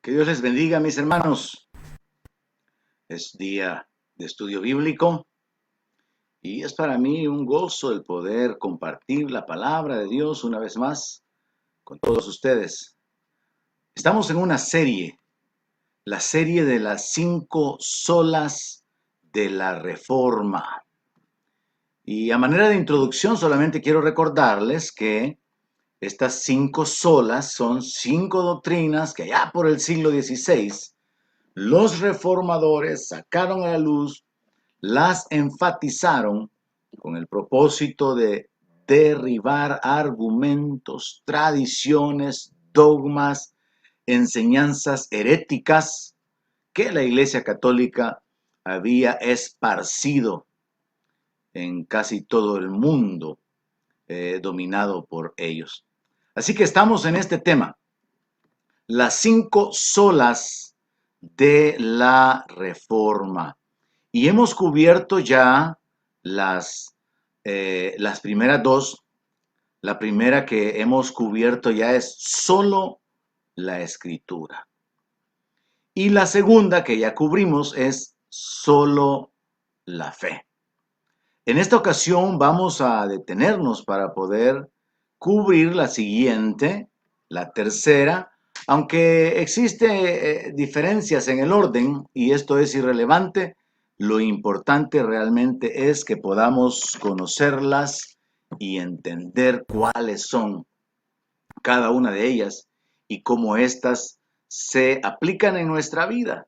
Que Dios les bendiga, mis hermanos. Es día de estudio bíblico y es para mí un gozo el poder compartir la palabra de Dios una vez más con todos ustedes. Estamos en una serie, la serie de las 5 solas de la Reforma. Y a manera de introducción solamente quiero recordarles que estas 5 solas son 5 doctrinas que allá por el siglo XVI los reformadores sacaron a la luz, las enfatizaron con el propósito de derribar argumentos, tradiciones, dogmas, enseñanzas heréticas que la Iglesia Católica había esparcido en casi todo el mundo, dominado por ellos. Así que estamos en este tema, las 5 solas de la Reforma. Y hemos cubierto ya las primeras dos. La primera que hemos cubierto ya es solo la Escritura. Y la segunda que ya cubrimos es solo la fe. En esta ocasión vamos a detenernos para poder cubrir la siguiente, la tercera, aunque existe diferencias en el orden y esto es irrelevante. Lo importante realmente es que podamos conocerlas y entender cuáles son cada una de ellas y cómo éstas se aplican en nuestra vida,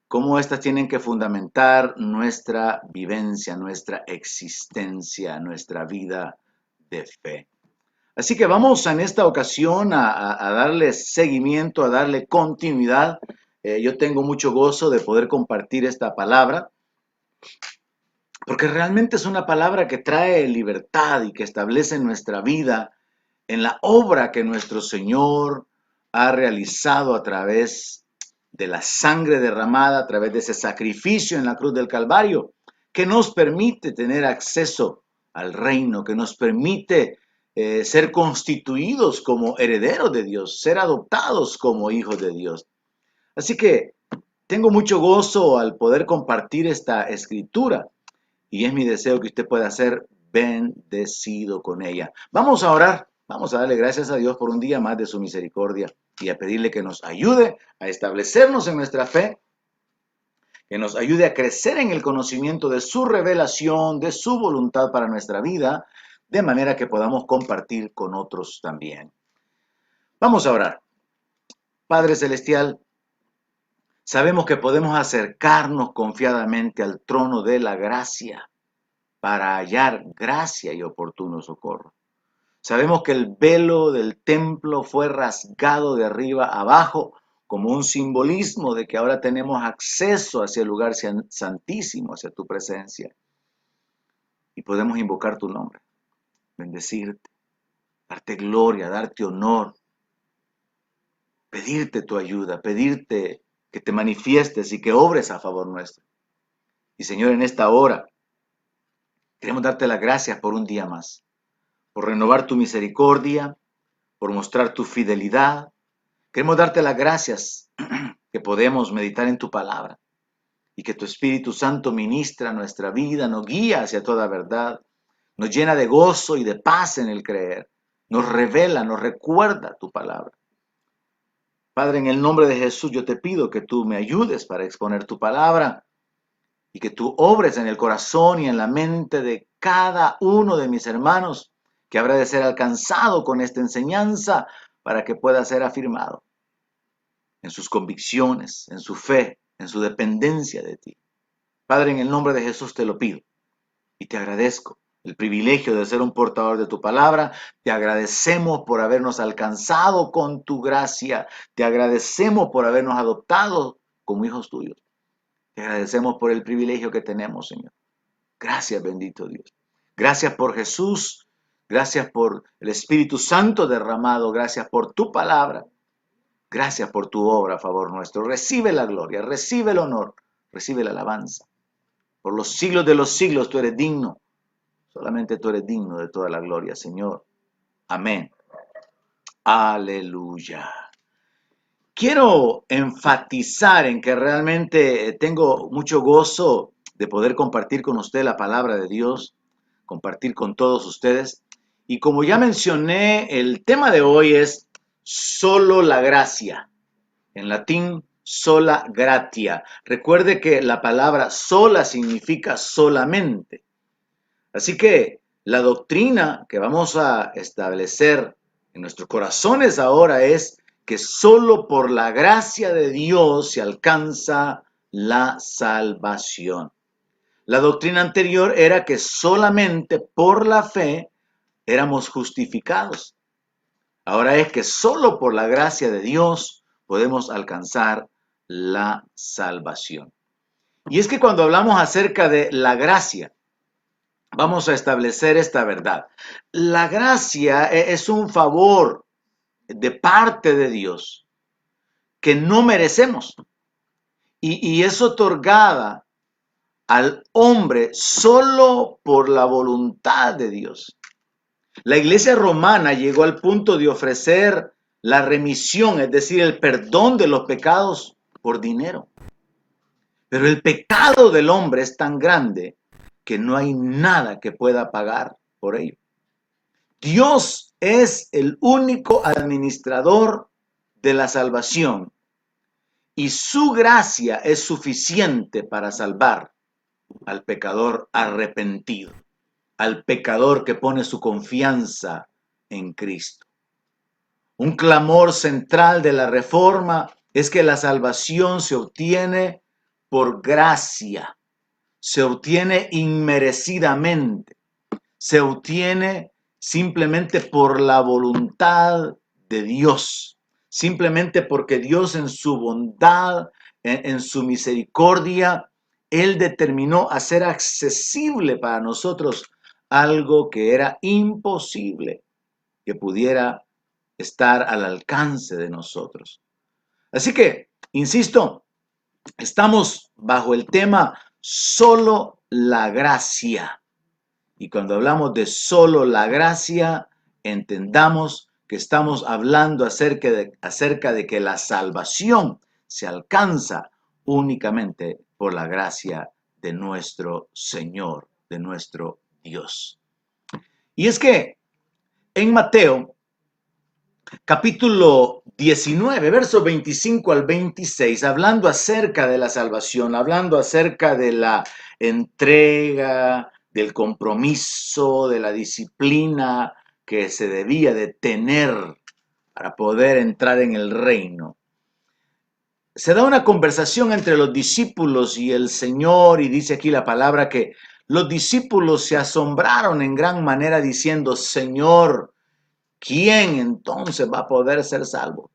cómo éstas tienen que fundamentar nuestra vivencia, nuestra existencia, nuestra vida de fe. Así que vamos en esta ocasión a darle seguimiento, a darle continuidad. Yo tengo mucho gozo de poder compartir esta palabra, porque realmente es una palabra que trae libertad y que establece nuestra vida en la obra que nuestro Señor ha realizado a través de la sangre derramada, a través de ese sacrificio en la cruz del Calvario, que nos permite tener acceso al reino, que nos permite ser constituidos como herederos de Dios, ser adoptados como hijos de Dios. Así que tengo mucho gozo al poder compartir esta escritura y es mi deseo que usted pueda ser bendecido con ella. Vamos a orar, vamos a darle gracias a Dios por un día más de su misericordia y a pedirle que nos ayude a establecernos en nuestra fe, que nos ayude a crecer en el conocimiento de su revelación, de su voluntad para nuestra vida, de manera que podamos compartir con otros también. Vamos a orar. Padre Celestial, sabemos que podemos acercarnos confiadamente al trono de la gracia para hallar gracia y oportuno socorro. Sabemos que el velo del templo fue rasgado de arriba a abajo como un simbolismo de que ahora tenemos acceso hacia el lugar santísimo, hacia tu presencia. Y podemos invocar tu nombre, bendecirte, darte gloria, darte honor, pedirte tu ayuda, pedirte que te manifiestes y que obres a favor nuestro. Y Señor, en esta hora queremos darte las gracias por un día más, por renovar tu misericordia, por mostrar tu fidelidad. Queremos darte las gracias que podemos meditar en tu palabra y que tu Espíritu Santo ministra nuestra vida, nos guía hacia toda verdad, nos llena de gozo y de paz en el creer, nos revela, nos recuerda tu palabra. Padre, en el nombre de Jesús yo te pido que tú me ayudes para exponer tu palabra y que tú obres en el corazón y en la mente de cada uno de mis hermanos que habrá de ser alcanzado con esta enseñanza para que pueda ser afirmado en sus convicciones, en su fe, en su dependencia de ti. Padre, en el nombre de Jesús te lo pido y te agradezco el privilegio de ser un portador de tu palabra. Te agradecemos por habernos alcanzado con tu gracia. Te agradecemos por habernos adoptado como hijos tuyos. Te agradecemos por el privilegio que tenemos, Señor. Gracias, bendito Dios. Gracias por Jesús. Gracias por el Espíritu Santo derramado. Gracias por tu palabra. Gracias por tu obra a favor nuestro. Recibe la gloria, recibe el honor, recibe la alabanza. Por los siglos de los siglos tú eres digno. Solamente tú eres digno de toda la gloria, Señor. Amén. Aleluya. quiero enfatizar en que realmente tengo mucho gozo de poder compartir con usted la palabra de Dios, compartir con todos ustedes. Y como ya mencioné, el tema de hoy es solo la gracia. En latín, sola gratia. Recuerde que la palabra sola significa solamente. Así que la doctrina que vamos a establecer en nuestros corazones ahora es que solo por la gracia de Dios se alcanza la salvación. La doctrina anterior era que solamente por la fe éramos justificados. Ahora es que solo por la gracia de Dios podemos alcanzar la salvación. Y es que cuando hablamos acerca de la gracia, vamos a establecer esta verdad. La gracia es un favor de parte de Dios que no merecemos y es otorgada al hombre solo por la voluntad de Dios. La iglesia romana llegó al punto de ofrecer la remisión, es decir, el perdón de los pecados por dinero. Pero el pecado del hombre es tan grande que no hay nada que pueda pagar por ello. Dios es el único administrador de la salvación y su gracia es suficiente para salvar al pecador arrepentido, al pecador que pone su confianza en Cristo. Un clamor central de la reforma es que la salvación se obtiene por gracia, se obtiene inmerecidamente, se obtiene simplemente por la voluntad de Dios, simplemente porque Dios en su bondad, en su misericordia, Él determinó hacer accesible para nosotros algo que era imposible que pudiera estar al alcance de nosotros. Así que, insisto, estamos bajo el tema solo la gracia. Y cuando hablamos de solo la gracia, entendamos que estamos hablando acerca de que la salvación se alcanza únicamente por la gracia de nuestro Señor, de nuestro Dios. Y es que en Mateo, capítulo 19, versos 25 al 26, hablando acerca de la salvación, hablando acerca de la entrega, del compromiso, de la disciplina que se debía de tener para poder entrar en el reino. Se da una conversación entre los discípulos y el Señor, y dice aquí la palabra que los discípulos se asombraron en gran manera diciendo: Señor, ¿quién entonces va a poder ser salvo?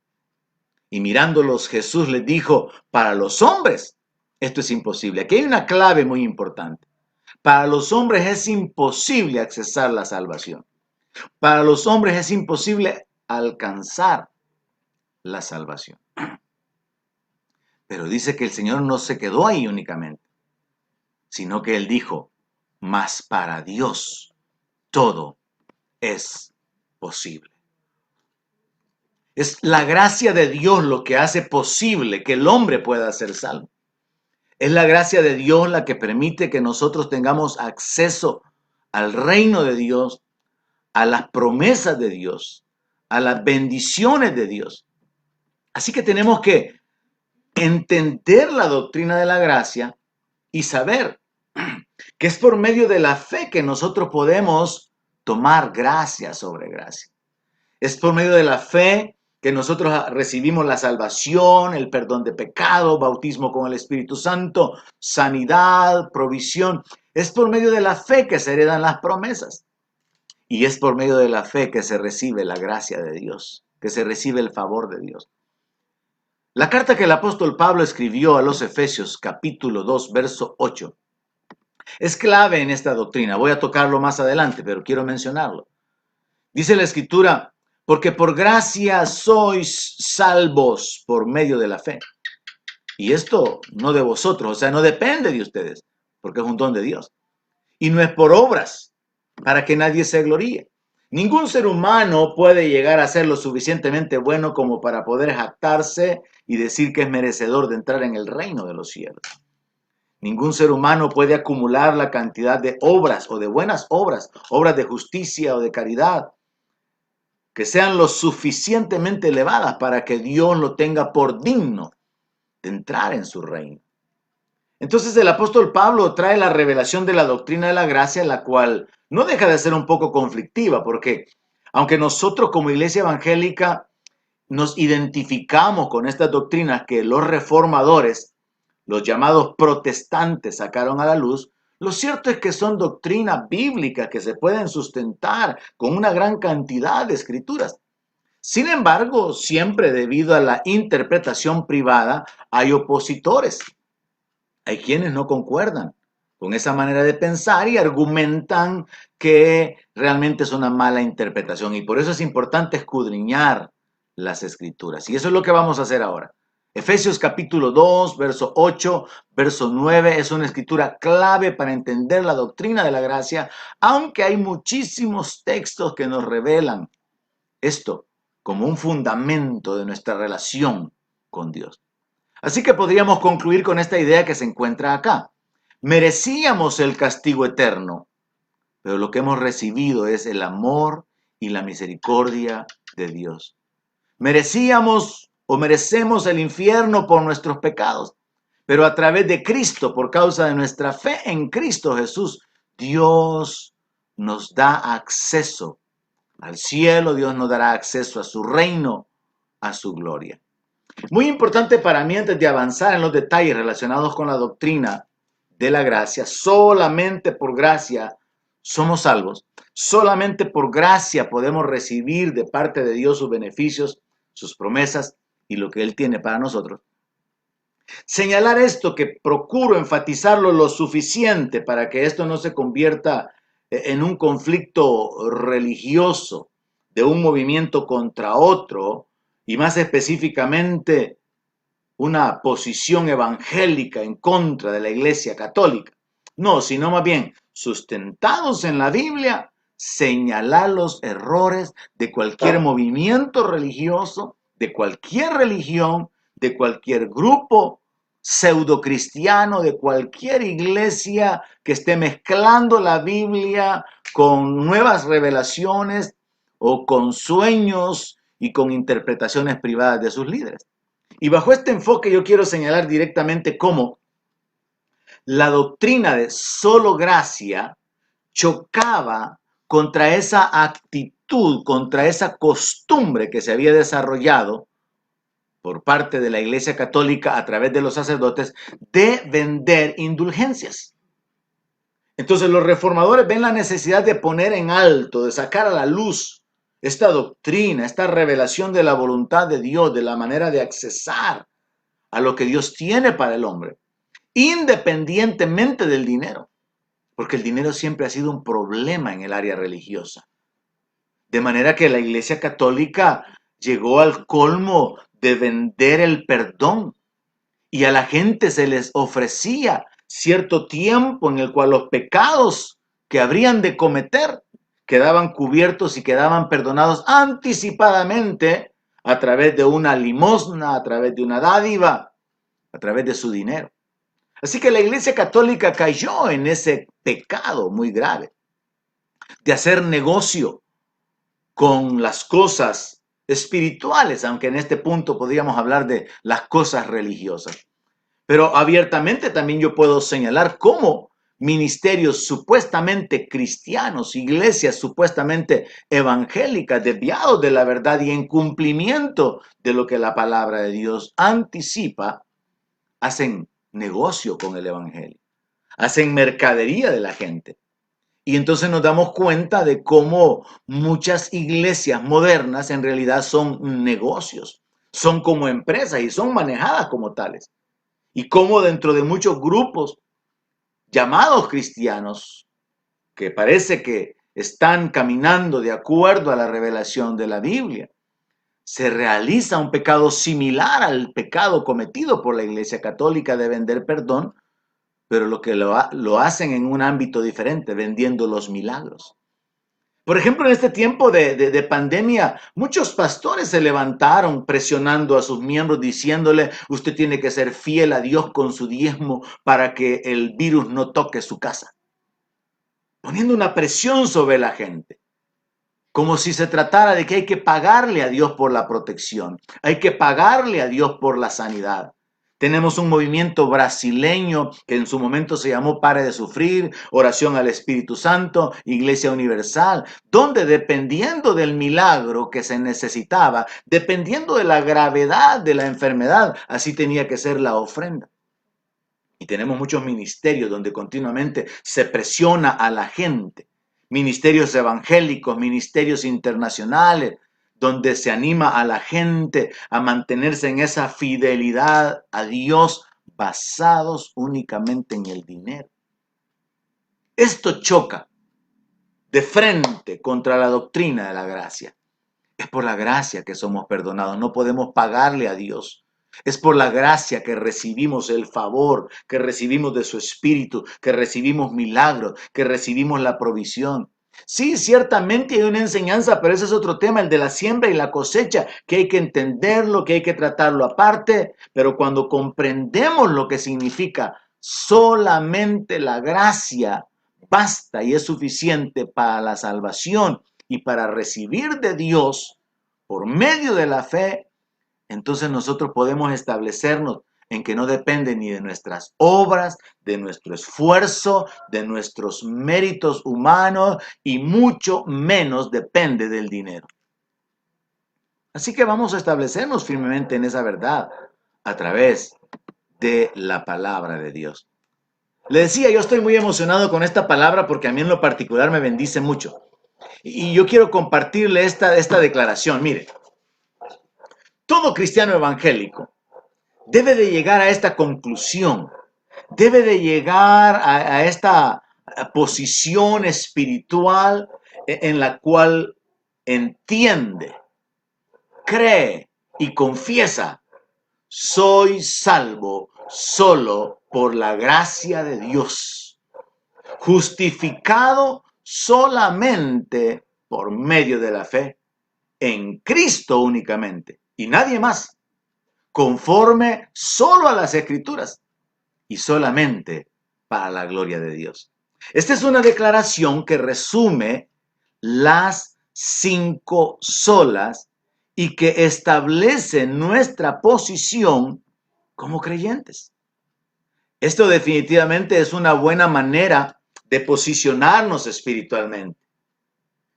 Y mirándolos, Jesús les dijo: para los hombres esto es imposible. Aquí hay una clave muy importante. Para los hombres es imposible accesar la salvación. Para los hombres es imposible alcanzar la salvación. Pero dice que el Señor no se quedó ahí únicamente, sino que Él dijo: mas para Dios todo es posible. Es la gracia de Dios lo que hace posible que el hombre pueda ser salvo. Es la gracia de Dios la que permite que nosotros tengamos acceso al reino de Dios, a las promesas de Dios, a las bendiciones de Dios. Así que tenemos que entender la doctrina de la gracia y saber que es por medio de la fe que nosotros podemos tomar gracia sobre gracia. Es por medio de la fe que nosotros recibimos la salvación, el perdón de pecado, bautismo con el Espíritu Santo, sanidad, provisión. Es por medio de la fe que se heredan las promesas. Y es por medio de la fe que se recibe la gracia de Dios, que se recibe el favor de Dios. La carta que el apóstol Pablo escribió a los Efesios, capítulo 2, verso 8, es clave en esta doctrina. Voy a tocarlo más adelante, pero quiero mencionarlo. Dice la Escritura: porque por gracia sois salvos por medio de la fe. Y esto no de vosotros, o sea, no depende de ustedes, porque es un don de Dios. Y no es por obras, para que nadie se gloríe. Ningún ser humano puede llegar a ser lo suficientemente bueno como para poder jactarse y decir que es merecedor de entrar en el reino de los cielos. Ningún ser humano puede acumular la cantidad de obras o de buenas obras, obras de justicia o de caridad, que sean lo suficientemente elevadas para que Dios lo tenga por digno de entrar en su reino. Entonces el apóstol Pablo trae la revelación de la doctrina de la gracia, la cual no deja de ser un poco conflictiva, porque aunque nosotros como iglesia evangélica nos identificamos con estas doctrinas que los reformadores, los llamados protestantes, sacaron a la luz, lo cierto es que son doctrinas bíblicas que se pueden sustentar con una gran cantidad de escrituras. Sin embargo, siempre debido a la interpretación privada, hay opositores. Hay quienes no concuerdan con esa manera de pensar y argumentan que realmente es una mala interpretación. Y por eso es importante escudriñar las escrituras. Y eso es lo que vamos a hacer ahora. Efesios capítulo 2, verso 8, verso 9 es una escritura clave para entender la doctrina de la gracia, aunque hay muchísimos textos que nos revelan esto como un fundamento de nuestra relación con Dios. Así que podríamos concluir con esta idea que se encuentra acá. Merecíamos el castigo eterno, pero lo que hemos recibido es el amor y la misericordia de Dios. Merecíamos o merecemos el infierno por nuestros pecados, pero a través de Cristo, por causa de nuestra fe en Cristo Jesús, Dios nos da acceso al cielo, Dios nos dará acceso a su reino, a su gloria. Muy importante para mí antes de avanzar en los detalles relacionados con la doctrina de la gracia, solamente por gracia somos salvos, solamente por gracia podemos recibir de parte de Dios sus beneficios, sus promesas y lo que Él tiene para nosotros. Señalar esto que procuro enfatizarlo lo suficiente para que esto no se convierta en un conflicto religioso de un movimiento contra otro y más específicamente una posición evangélica en contra de la Iglesia Católica. No, sino más bien, sustentados en la Biblia, señalar los errores de cualquier movimiento religioso, de cualquier religión, de cualquier grupo pseudocristiano, de cualquier iglesia que esté mezclando la Biblia con nuevas revelaciones o con sueños y con interpretaciones privadas de sus líderes. Y bajo este enfoque yo quiero señalar directamente cómo la doctrina de solo gracia chocaba contra esa actitud, contra esa costumbre que se había desarrollado por parte de la Iglesia Católica a través de los sacerdotes de vender indulgencias. Entonces los reformadores ven la necesidad de poner en alto, de sacar a la luz esta doctrina, esta revelación de la voluntad de Dios, de la manera de accesar a lo que Dios tiene para el hombre, independientemente del dinero, porque el dinero siempre ha sido un problema en el área religiosa. De manera que la Iglesia Católica llegó al colmo de vender el perdón y a la gente se les ofrecía cierto tiempo en el cual los pecados que habrían de cometer quedaban cubiertos y quedaban perdonados anticipadamente a través de una limosna, a través de una dádiva, a través de su dinero. Así que la Iglesia Católica cayó en ese pecado muy grave de hacer negocio con las cosas espirituales, aunque en este punto podríamos hablar de las cosas religiosas. Pero abiertamente también yo puedo señalar cómo ministerios supuestamente cristianos, iglesias supuestamente evangélicas, desviados de la verdad y en cumplimiento de lo que la palabra de Dios anticipa, hacen negocio con el evangelio, hacen mercadería de la gente. Y entonces nos damos cuenta de cómo muchas iglesias modernas en realidad son negocios, son como empresas y son manejadas como tales. Y cómo dentro de muchos grupos llamados cristianos, que parece que están caminando de acuerdo a la revelación de la Biblia, se realiza un pecado similar al pecado cometido por la Iglesia Católica de vender perdón, pero lo hacen en un ámbito diferente, vendiendo los milagros. Por ejemplo, en este tiempo de pandemia, muchos pastores se levantaron presionando a sus miembros diciéndole, usted tiene que ser fiel a Dios con su diezmo para que el virus no toque su casa. Poniendo una presión sobre la gente, como si se tratara de que hay que pagarle a Dios por la protección, hay que pagarle a Dios por la sanidad. Tenemos un movimiento brasileño que en su momento se llamó Pare de Sufrir, Oración al Espíritu Santo, Iglesia Universal, donde dependiendo del milagro que se necesitaba, dependiendo de la gravedad de la enfermedad, así tenía que ser la ofrenda. Y tenemos muchos ministerios donde continuamente se presiona a la gente, ministerios evangélicos, ministerios internacionales, donde se anima a la gente a mantenerse en esa fidelidad a Dios basados únicamente en el dinero. Esto choca de frente contra la doctrina de la gracia. Es por la gracia que somos perdonados, no podemos pagarle a Dios. Es por la gracia que recibimos el favor, que recibimos de su Espíritu, que recibimos milagros, que recibimos la provisión. Sí, ciertamente hay una enseñanza, pero ese es otro tema, el de la siembra y la cosecha, que hay que entenderlo, que hay que tratarlo aparte, pero cuando comprendemos lo que significa solamente la gracia, basta y es suficiente para la salvación y para recibir de Dios por medio de la fe, entonces nosotros podemos establecernos en que no depende ni de nuestras obras, de nuestro esfuerzo, de nuestros méritos humanos y mucho menos depende del dinero. Así que vamos a establecernos firmemente en esa verdad a través de la palabra de Dios. Le decía, yo estoy muy emocionado con esta palabra porque a mí en lo particular me bendice mucho. Y yo quiero compartirle esta declaración. Mire, todo cristiano evangélico debe de llegar a esta conclusión, debe de llegar a esta posición espiritual en la cual entiende, cree y confiesa, soy salvo solo por la gracia de Dios, justificado solamente por medio de la fe en Cristo únicamente y nadie más, conforme solo a las Escrituras y solamente para la gloria de Dios. Esta es una declaración que resume las 5 solas y que establece nuestra posición como creyentes. Esto definitivamente es una buena manera de posicionarnos espiritualmente.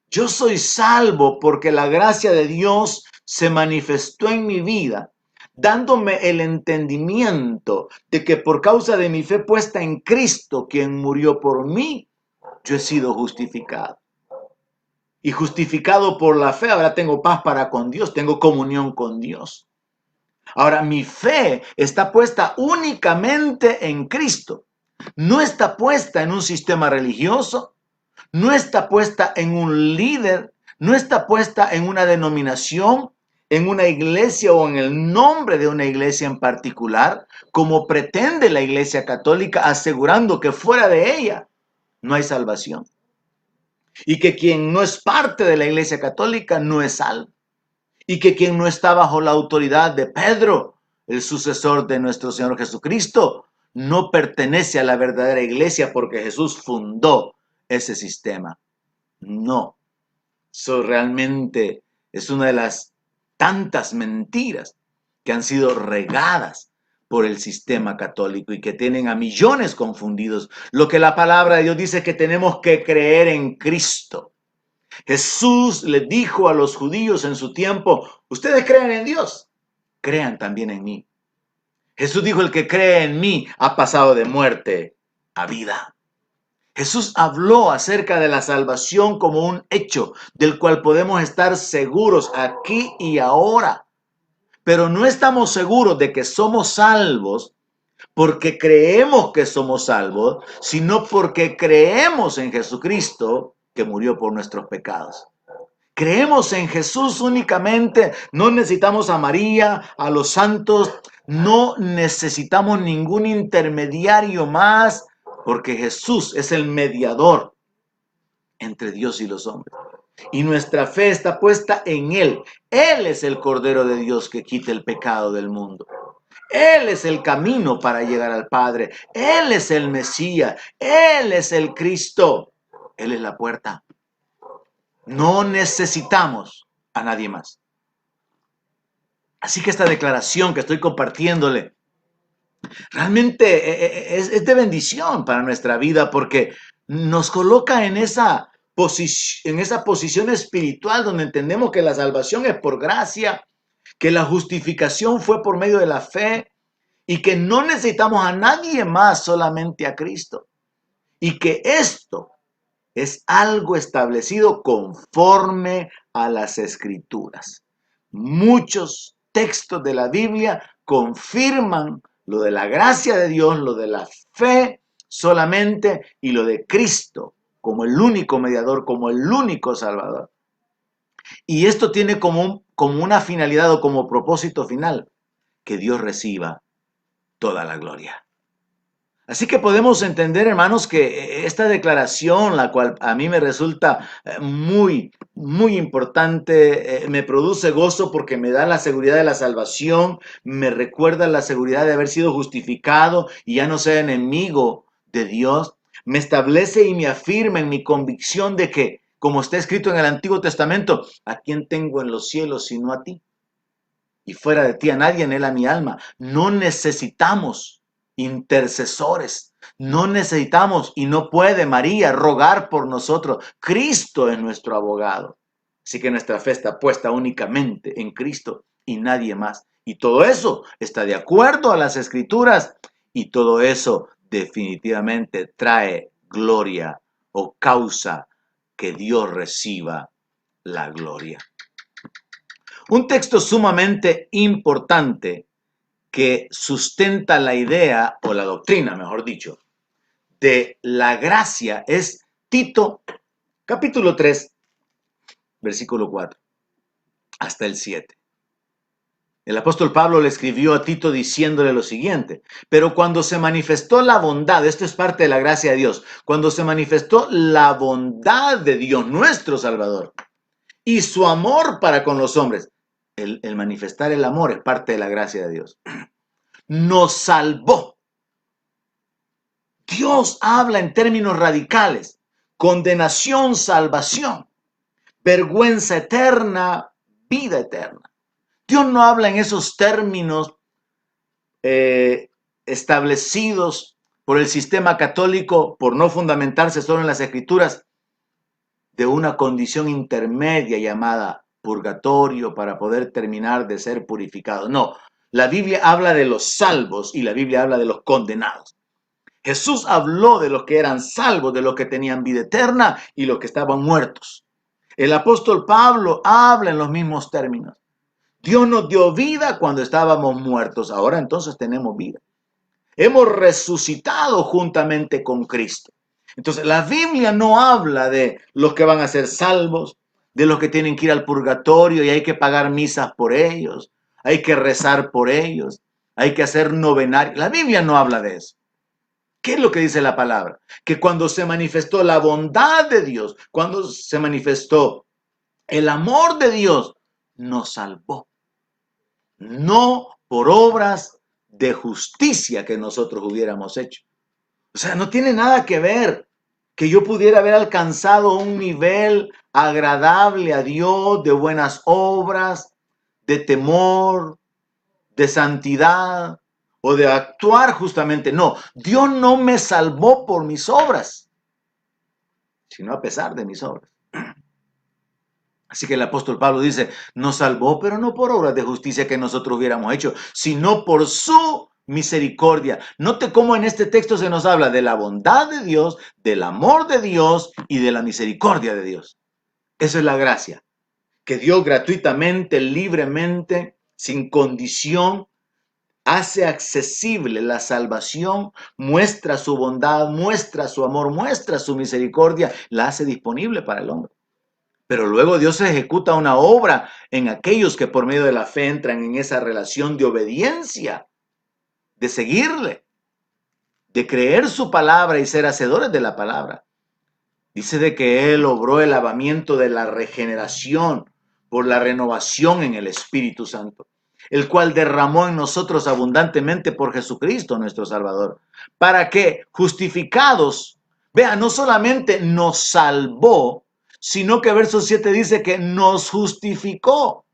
Yo soy salvo porque la gracia de Dios se manifestó en mi vida, dándome el entendimiento de que por causa de mi fe puesta en Cristo, quien murió por mí, yo he sido justificado. Y justificado por la fe, ahora tengo paz para con Dios, tengo comunión con Dios. Ahora, mi fe está puesta únicamente en Cristo. No está puesta en un sistema religioso, no está puesta en un líder, no está puesta en una denominación, en una iglesia o en el nombre de una iglesia en particular, como pretende la Iglesia Católica, asegurando que fuera de ella no hay salvación. Y que quien no es parte de la Iglesia Católica no es salvo. Y que quien no está bajo la autoridad de Pedro, el sucesor de nuestro Señor Jesucristo, no pertenece a la verdadera iglesia porque Jesús fundó ese sistema. No, eso realmente es una de las tantas mentiras que han sido regadas por el sistema católico y que tienen a millones confundidos. Lo que la palabra de Dios dice es que tenemos que creer en Cristo. Jesús le dijo a los judíos en su tiempo, ustedes creen en Dios, crean también en mí. Jesús dijo, el que cree en mí ha pasado de muerte a vida. Jesús habló acerca de la salvación como un hecho del cual podemos estar seguros aquí y ahora. Pero no estamos seguros de que somos salvos porque creemos que somos salvos, sino porque creemos en Jesucristo que murió por nuestros pecados. Creemos en Jesús únicamente, no necesitamos a María, a los santos, no necesitamos ningún intermediario más, porque Jesús es el mediador entre Dios y los hombres. Y nuestra fe está puesta en Él. Él es el Cordero de Dios que quita el pecado del mundo. Él es el camino para llegar al Padre. Él es el Mesías. Él es el Cristo. Él es la puerta. No necesitamos a nadie más. Así que esta declaración que estoy compartiéndole realmente es de bendición para nuestra vida porque nos coloca en esa posición espiritual donde entendemos que la salvación es por gracia, que la justificación fue por medio de la fe y que no necesitamos a nadie más, solamente a Cristo. Y que esto es algo establecido conforme a las Escrituras. Muchos textos de la Biblia confirman lo de la gracia de Dios, lo de la fe solamente y lo de Cristo como el único mediador, como el único salvador. Y esto tiene como una finalidad o como propósito final, que Dios reciba toda la gloria. Así que podemos entender, hermanos, que esta declaración, la cual a mí me resulta muy, muy importante, me produce gozo porque me da la seguridad de la salvación, me recuerda la seguridad de haber sido justificado y ya no ser enemigo de Dios, me establece y me afirma en mi convicción de que, como está escrito en el Antiguo Testamento, ¿a quién tengo en los cielos sino a ti? Y fuera de ti a nadie anhela mi alma. No necesitamos intercesores. No necesitamos y no puede María rogar por nosotros. Cristo es nuestro abogado. Así que nuestra fe está puesta únicamente en Cristo y nadie más. Y todo eso está de acuerdo a las Escrituras y todo eso definitivamente trae gloria o causa que Dios reciba la gloria. Un texto sumamente importante que sustenta la idea, o la doctrina, mejor dicho, de la gracia es Tito, capítulo 3, versículo 4, hasta el 7. El apóstol Pablo le escribió a Tito diciéndole lo siguiente: pero cuando se manifestó la bondad, esto es parte de la gracia de Dios, cuando se manifestó la bondad de Dios, nuestro Salvador, y su amor para con los hombres, el manifestar el amor es parte de la gracia de Dios, nos salvó. Dios habla en términos radicales: condenación, salvación, vergüenza eterna, vida eterna. Dios no habla en esos términos establecidos por el sistema católico, por no fundamentarse solo en las Escrituras, de una condición intermedia llamada purgatorio para poder terminar de ser purificado. No, la Biblia habla de los salvos y la Biblia habla de los condenados. Jesús habló de los que eran salvos, de los que tenían vida eterna y los que estaban muertos. El apóstol Pablo habla en los mismos términos. Dios nos dio vida cuando estábamos muertos, ahora entonces tenemos vida. Hemos resucitado juntamente con Cristo. Entonces la Biblia no habla de los que van a ser salvos, de los que tienen que ir al purgatorio y hay que pagar misas por ellos, hay que rezar por ellos, hay que hacer novenarios. La Biblia no habla de eso. ¿Qué es lo que dice la palabra? Que cuando se manifestó la bondad de Dios, cuando se manifestó el amor de Dios, nos salvó. No por obras de justicia que nosotros hubiéramos hecho. O sea, no tiene nada que ver que yo pudiera haber alcanzado un nivel agradable a Dios de buenas obras, de temor, de santidad o de actuar justamente. No, Dios no me salvó por mis obras, sino a pesar de mis obras. Así que el apóstol Pablo dice, nos salvó, pero no por obras de justicia que nosotros hubiéramos hecho, sino por su misericordia. Note cómo en este texto se nos habla de la bondad de Dios, del amor de Dios y de la misericordia de Dios. Eso es la gracia, que Dios gratuitamente, libremente, sin condición, hace accesible la salvación, muestra su bondad, muestra su amor, muestra su misericordia, la hace disponible para el hombre. Pero luego Dios ejecuta una obra en aquellos que por medio de la fe entran en esa relación de obediencia, de seguirle, de creer su palabra y ser hacedores de la palabra. Dice de que Él obró el lavamiento de la regeneración por la renovación en el Espíritu Santo, el cual derramó en nosotros abundantemente por Jesucristo nuestro Salvador, para que justificados, vea, no solamente nos salvó, sino que verso 7 dice que nos justificó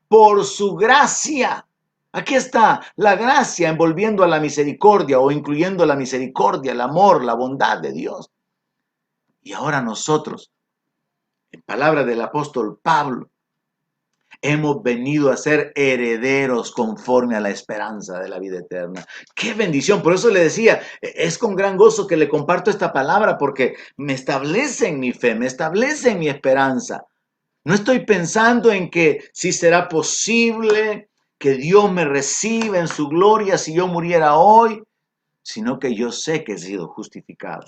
por su gracia. Aquí está la gracia envolviendo a la misericordia o incluyendo la misericordia, el amor, la bondad de Dios. Y ahora nosotros, en palabras del apóstol Pablo, hemos venido a ser herederos conforme a la esperanza de la vida eterna. ¡Qué bendición! Por eso le decía, es con gran gozo que le comparto esta palabra porque me establece en mi fe, me establece en mi esperanza. No estoy pensando en que si será posible que Dios me reciba en su gloria si yo muriera hoy, sino que yo sé que he sido justificado.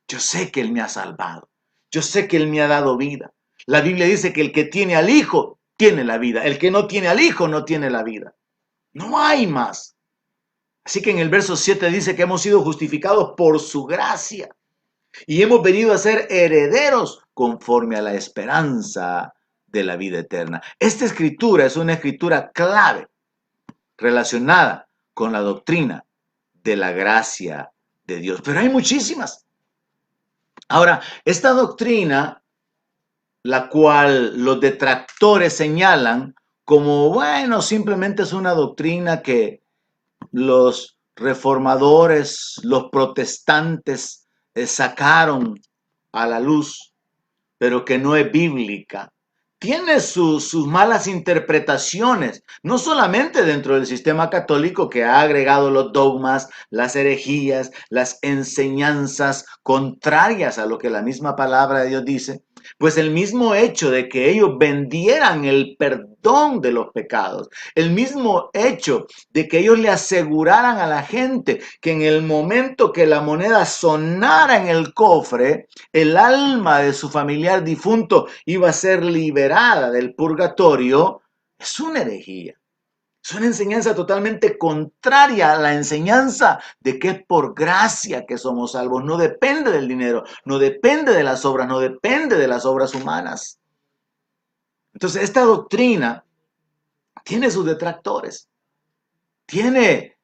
Yo sé que Él me ha salvado. Yo sé que Él me ha dado vida. La Biblia dice que el que tiene al Hijo tiene la vida. El que no tiene al Hijo no tiene la vida. No hay más. Así que en el verso 7 dice que hemos sido justificados por su gracia y hemos venido a ser herederos conforme a la esperanza de la vida eterna. Esta escritura es una escritura clave relacionada con la doctrina de la gracia de Dios. Pero hay muchísimas. Ahora, esta doctrina, la cual los detractores señalan como, bueno, simplemente es una doctrina que los reformadores, los protestantes sacaron a la luz, pero que no es bíblica. Tiene sus malas interpretaciones, no solamente dentro del sistema católico que ha agregado los dogmas, las herejías, las enseñanzas contrarias a lo que la misma palabra de Dios dice, pues el mismo hecho de que ellos vendieran el perdón de los pecados, el mismo hecho de que ellos le aseguraran a la gente que en el momento que la moneda sonara en el cofre, el alma de su familiar difunto iba a ser liberada del purgatorio, es una herejía. Es una enseñanza totalmente contraria a la enseñanza de que es por gracia que somos salvos. No depende del dinero, no depende de las obras, no depende de las obras humanas. Entonces, esta doctrina tiene sus detractores. Tiene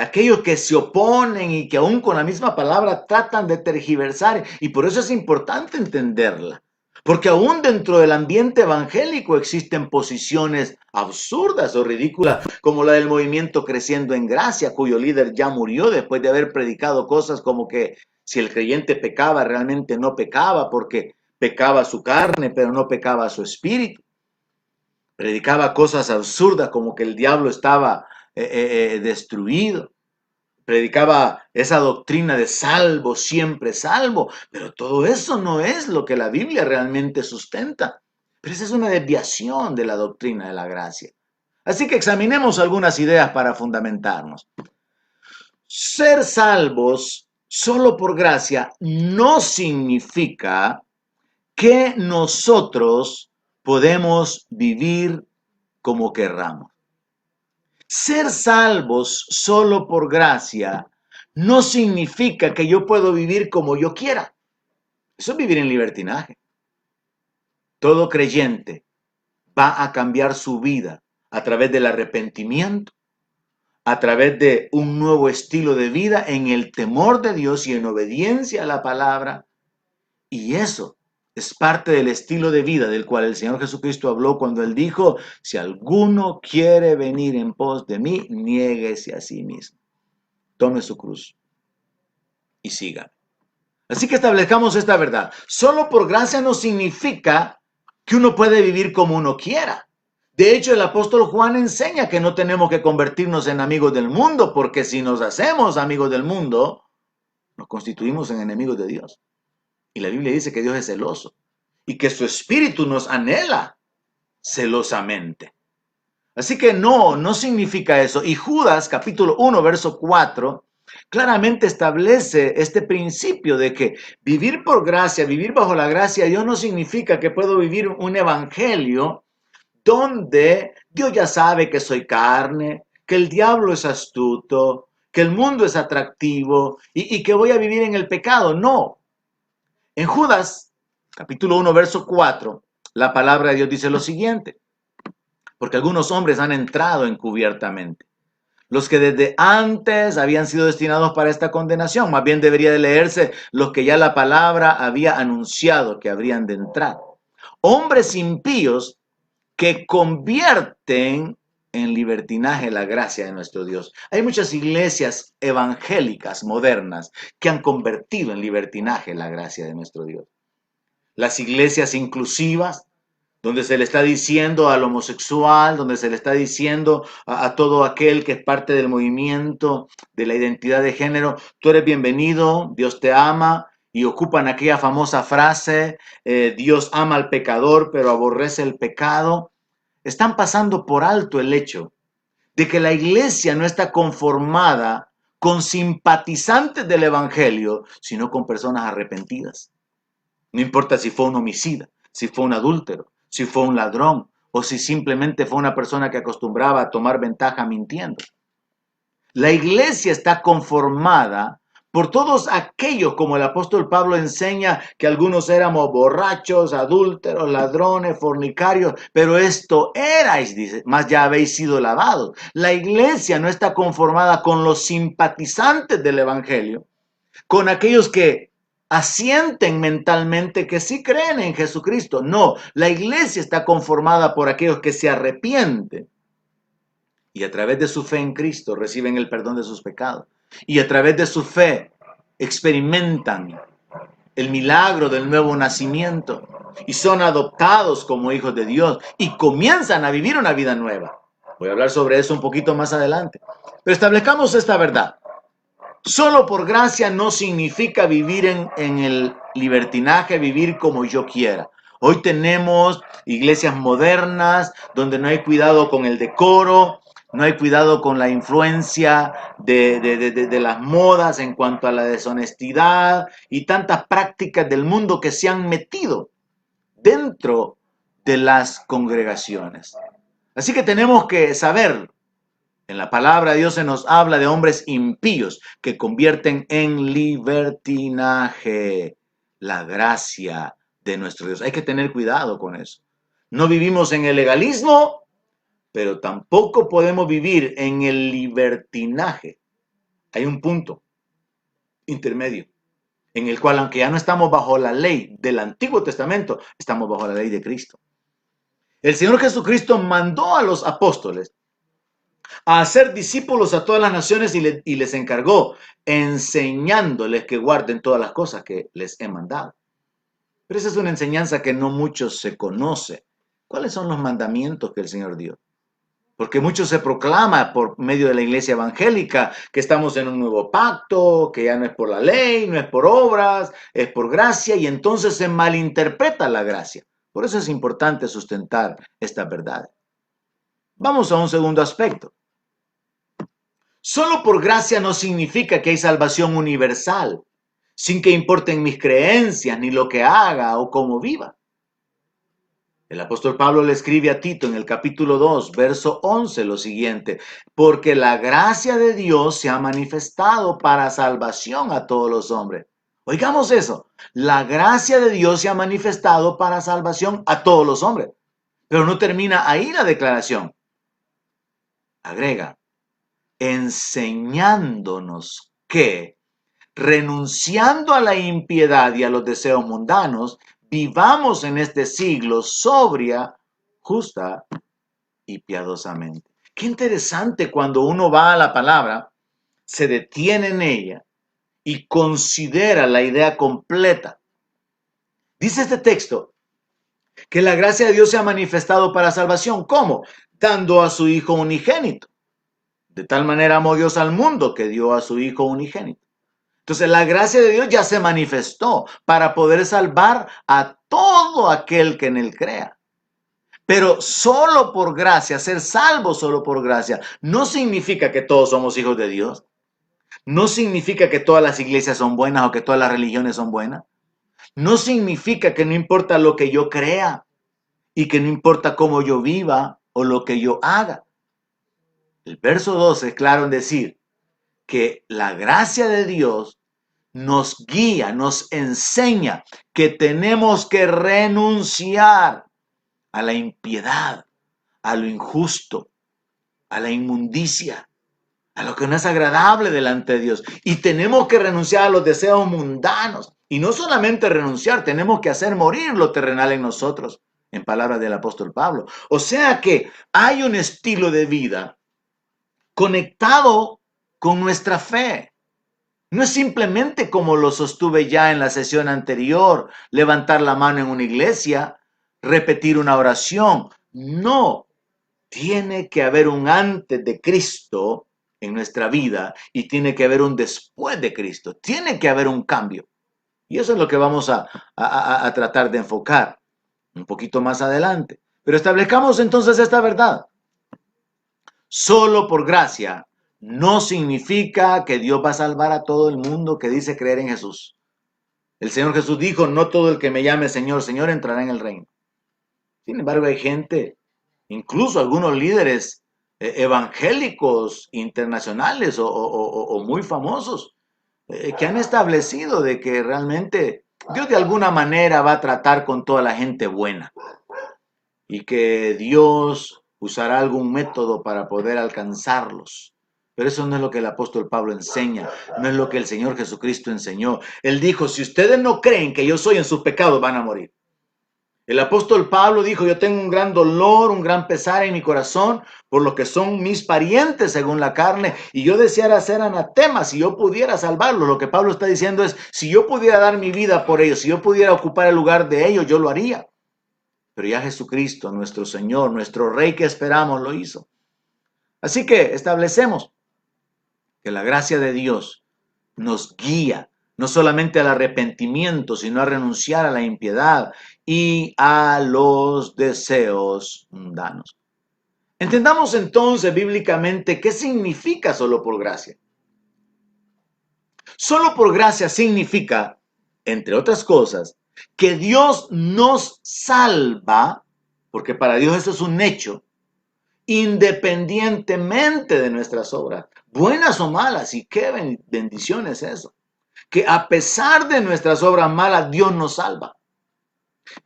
aquellos que se oponen y que aún con la misma palabra tratan de tergiversar. Y por eso es importante entenderla. Porque aún dentro del ambiente evangélico existen posiciones absurdas o ridículas, como la del movimiento Creciendo en Gracia, cuyo líder ya murió después de haber predicado cosas como que si el creyente pecaba, realmente no pecaba, porque pecaba su carne, pero no pecaba su espíritu. Predicaba cosas absurdas como que el diablo estaba destruido. Predicaba esa doctrina de salvo, siempre salvo, pero todo eso no es lo que la Biblia realmente sustenta. Pero esa es una desviación de la doctrina de la gracia. Así que examinemos algunas ideas para fundamentarnos. Ser salvos solo por gracia no significa que nosotros podemos vivir como querramos. Ser salvos solo por gracia no significa que yo puedo vivir como yo quiera. Eso es vivir en libertinaje. Todo creyente va a cambiar su vida a través del arrepentimiento, a través de un nuevo estilo de vida en el temor de Dios y en obediencia a la palabra. Y eso es parte del estilo de vida del cual el Señor Jesucristo habló cuando Él dijo, si alguno quiere venir en pos de mí, niéguese a sí mismo. Tome su cruz y siga. Así que establezcamos esta verdad. Solo por gracia no significa que uno puede vivir como uno quiera. De hecho, el apóstol Juan enseña que no tenemos que convertirnos en amigos del mundo, porque si nos hacemos amigos del mundo, nos constituimos en enemigos de Dios. Y la Biblia dice que Dios es celoso y que su espíritu nos anhela celosamente. Así que no significa eso. Y Judas, capítulo 1, verso 4, claramente establece este principio de que vivir por gracia, vivir bajo la gracia de Dios no significa que puedo vivir un evangelio donde Dios ya sabe que soy carne, que el diablo es astuto, que el mundo es atractivo y que voy a vivir en el pecado. No. En Judas, capítulo 1, verso 4, la palabra de Dios dice lo siguiente, porque algunos hombres han entrado encubiertamente, los que desde antes habían sido destinados para esta condenación. Más bien debería de leerse los que ya la palabra había anunciado que habrían de entrar. Hombres impíos que convierten en libertinaje la gracia de nuestro Dios. Hay muchas iglesias evangélicas modernas que han convertido en libertinaje la gracia de nuestro Dios. Las iglesias inclusivas, donde se le está diciendo al homosexual, donde se le está diciendo a todo aquel que es parte del movimiento de la identidad de género, tú eres bienvenido, Dios te ama, y ocupan aquella famosa frase, Dios ama al pecador, pero aborrece el pecado. Están pasando por alto el hecho de que la iglesia no está conformada con simpatizantes del evangelio, sino con personas arrepentidas. No importa si fue un homicida, si fue un adúltero, si fue un ladrón o si simplemente fue una persona que acostumbraba a tomar ventaja mintiendo. La iglesia está conformada por todos aquellos, como el apóstol Pablo enseña, que algunos éramos borrachos, adúlteros, ladrones, fornicarios, pero esto erais, dice, más ya habéis sido lavados. La iglesia no está conformada con los simpatizantes del evangelio, con aquellos que asienten mentalmente que sí creen en Jesucristo. No, la iglesia está conformada por aquellos que se arrepienten y a través de su fe en Cristo reciben el perdón de sus pecados. Y a través de su fe experimentan el milagro del nuevo nacimiento y son adoptados como hijos de Dios y comienzan a vivir una vida nueva. Voy a hablar sobre eso un poquito más adelante. Pero establezcamos esta verdad. Solo por gracia no significa vivir en el libertinaje, vivir como yo quiera. Hoy tenemos iglesias modernas donde no hay cuidado con el decoro, no hay cuidado con la influencia de las modas en cuanto a la deshonestidad y tantas prácticas del mundo que se han metido dentro de las congregaciones. Así que tenemos que saber, en la palabra de Dios se nos habla de hombres impíos que convierten en libertinaje la gracia de nuestro Dios. Hay que tener cuidado con eso. No vivimos en el legalismo, pero tampoco podemos vivir en el libertinaje. Hay un punto intermedio en el cual, aunque ya no estamos bajo la ley del Antiguo Testamento, estamos bajo la ley de Cristo. El Señor Jesucristo mandó a los apóstoles a hacer discípulos a todas las naciones y les encargó enseñándoles que guarden todas las cosas que les he mandado. Pero esa es una enseñanza que no muchos se conoce. ¿Cuáles son los mandamientos que el Señor dio? Porque mucho se proclama por medio de la iglesia evangélica que estamos en un nuevo pacto, que ya no es por la ley, no es por obras, es por gracia, y entonces se malinterpreta la gracia. Por eso es importante sustentar esta verdad. Vamos a un segundo aspecto. Solo por gracia no significa que hay salvación universal, sin que importen mis creencias, ni lo que haga o cómo viva. El apóstol Pablo le escribe a Tito en el capítulo 2, verso 11 lo siguiente: porque la gracia de Dios se ha manifestado para salvación a todos los hombres. Oigamos eso, la gracia de Dios se ha manifestado para salvación a todos los hombres. Pero no termina ahí la declaración. Agrega, enseñándonos que, renunciando a la impiedad y a los deseos mundanos, vivamos en este siglo sobria, justa y piadosamente. Qué interesante cuando uno va a la palabra, se detiene en ella y considera la idea completa. Dice este texto que la gracia de Dios se ha manifestado para salvación. ¿Cómo? Dando a su Hijo unigénito. De tal manera amó Dios al mundo que dio a su Hijo unigénito. Entonces la gracia de Dios ya se manifestó para poder salvar a todo aquel que en él crea. Pero solo por gracia, ser salvo solo por gracia, no significa que todos somos hijos de Dios. No significa que todas las iglesias son buenas o que todas las religiones son buenas. No significa que no importa lo que yo crea y que no importa cómo yo viva o lo que yo haga. El verso 12 es claro en decir que la gracia de Dios nos guía, nos enseña que tenemos que renunciar a la impiedad, a lo injusto, a la inmundicia, a lo que no es agradable delante de Dios. Y tenemos que renunciar a los deseos mundanos. Y no solamente renunciar, tenemos que hacer morir lo terrenal en nosotros, en palabras del apóstol Pablo. O sea que hay un estilo de vida conectado con nuestra fe. No es simplemente como lo sostuve ya en la sesión anterior, levantar la mano en una iglesia, repetir una oración. No, tiene que haber un antes de Cristo en nuestra vida y tiene que haber un después de Cristo. Tiene que haber un cambio. Y eso es lo que vamos a tratar de enfocar un poquito más adelante. Pero establezcamos entonces esta verdad. Solo por gracia no significa que Dios va a salvar a todo el mundo que dice creer en Jesús. El Señor Jesús dijo, no todo el que me llame Señor, Señor entrará en el reino. Sin embargo, hay gente, incluso algunos líderes evangélicos internacionales o muy famosos, que han establecido de que realmente Dios de alguna manera va a tratar con toda la gente buena y que Dios usará algún método para poder alcanzarlos. Pero eso no es lo que el apóstol Pablo enseña, no es lo que el Señor Jesucristo enseñó. Él dijo, si ustedes no creen que yo soy en sus pecados, van a morir. El apóstol Pablo dijo, yo tengo un gran dolor, un gran pesar en mi corazón por lo que son mis parientes según la carne, y yo deseara ser anatema si yo pudiera salvarlos. Lo que Pablo está diciendo es, si yo pudiera dar mi vida por ellos, si yo pudiera ocupar el lugar de ellos, yo lo haría. Pero ya Jesucristo, nuestro Señor, nuestro Rey que esperamos, lo hizo. Así que establecemos que la gracia de Dios nos guía no solamente al arrepentimiento, sino a renunciar a la impiedad y a los deseos mundanos. Entendamos entonces bíblicamente qué significa solo por gracia. Solo por gracia significa, entre otras cosas, que Dios nos salva, porque para Dios eso es un hecho, independientemente de nuestras obras, buenas o malas, y qué bendición es eso. Que a pesar de nuestras obras malas, Dios nos salva.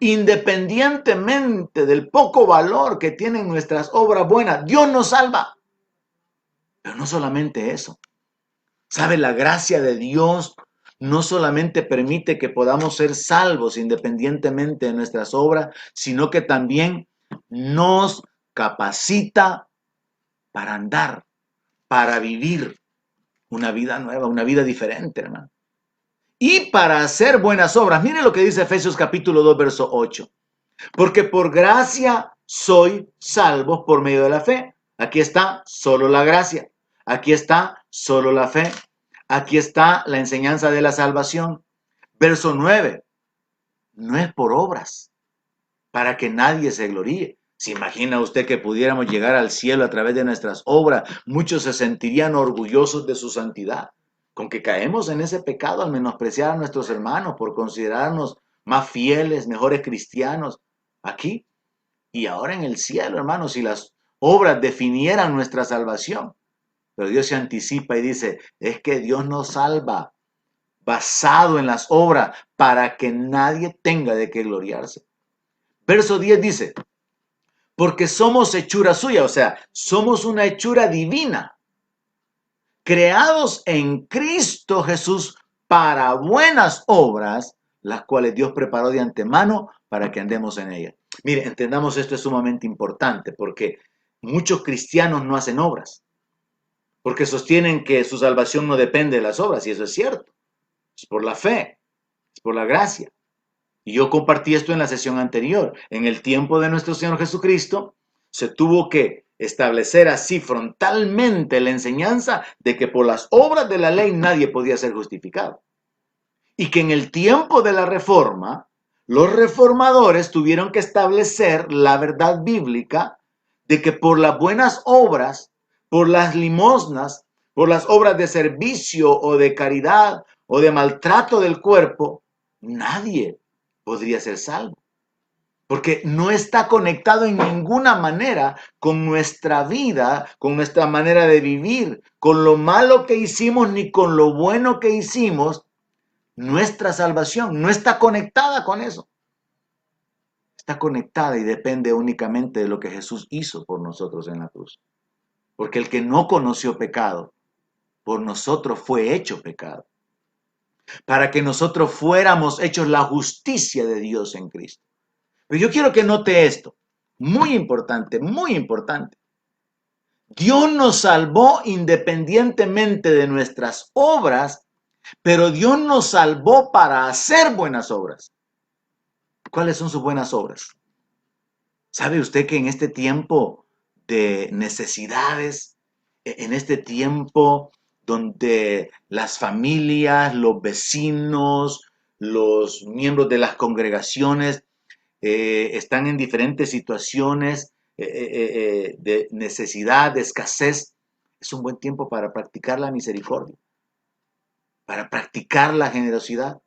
Independientemente del poco valor que tienen nuestras obras buenas, Dios nos salva. Pero no solamente eso. ¿Sabe? La gracia de Dios no solamente permite que podamos ser salvos independientemente de nuestras obras, sino que también nos capacita para andar, para vivir una vida nueva, una vida diferente, hermano. Y para hacer buenas obras. Mire lo que dice Efesios capítulo 2, verso 8. Porque por gracia soy salvos por medio de la fe. Aquí está solo la gracia. Aquí está solo la fe. Aquí está la enseñanza de la salvación. Verso 9. No es por obras, para que nadie se gloríe. ¿Se imagina usted que pudiéramos llegar al cielo a través de nuestras obras? Muchos se sentirían orgullosos de su santidad. Con que caemos en ese pecado al menospreciar a nuestros hermanos por considerarnos más fieles, mejores cristianos aquí y ahora en el cielo, hermanos, si las obras definieran nuestra salvación. Pero Dios se anticipa y dice, es que Dios nos salva basado en las obras para que nadie tenga de qué gloriarse. Verso 10 dice, porque somos hechura suya, o sea, somos una hechura divina, creados en Cristo Jesús para buenas obras, las cuales Dios preparó de antemano para que andemos en ellas. Mire, entendamos esto es sumamente importante porque muchos cristianos no hacen obras, porque sostienen que su salvación no depende de las obras, y eso es cierto. Es por la fe, es por la gracia. Y yo compartí esto en la sesión anterior. En el tiempo de nuestro Señor Jesucristo, se tuvo que establecer así frontalmente la enseñanza de que por las obras de la ley nadie podía ser justificado. Y que en el tiempo de la reforma, los reformadores tuvieron que establecer la verdad bíblica de que por las buenas obras, por las limosnas, por las obras de servicio o de caridad o de maltrato del cuerpo, nadie podría ser salvo. Porque no está conectado en ninguna manera con nuestra vida, con nuestra manera de vivir, con lo malo que hicimos ni con lo bueno que hicimos, Nuestra salvación no está conectada con eso. Está conectada y depende únicamente de lo que Jesús hizo por nosotros en la cruz. Porque el que no conoció pecado, por nosotros fue hecho pecado. Para que nosotros fuéramos hechos la justicia de Dios en Cristo. Pero yo quiero que note esto. Muy importante, muy importante. Dios nos salvó independientemente de nuestras obras, pero Dios nos salvó para hacer buenas obras. ¿Cuáles son sus buenas obras? ¿Sabe usted que en este tiempo de necesidades, en este tiempo donde las familias, los vecinos, los miembros de las congregaciones están en diferentes situaciones de necesidad, de escasez, es un buen tiempo para practicar la misericordia, para practicar la generosidad,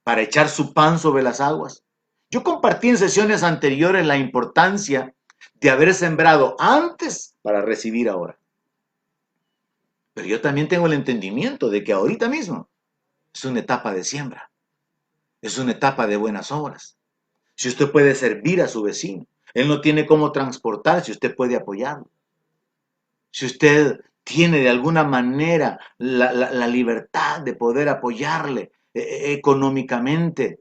para echar su pan sobre las aguas? Yo compartí en sesiones anteriores la importancia de haber sembrado antes para recibir ahora. Pero yo también tengo el entendimiento de que ahorita mismo es una etapa de siembra, es una etapa de buenas obras. Si usted puede servir a su vecino, él no tiene cómo transportarse, usted puede apoyarlo. Si usted tiene de alguna manera la libertad de poder apoyarle económicamente,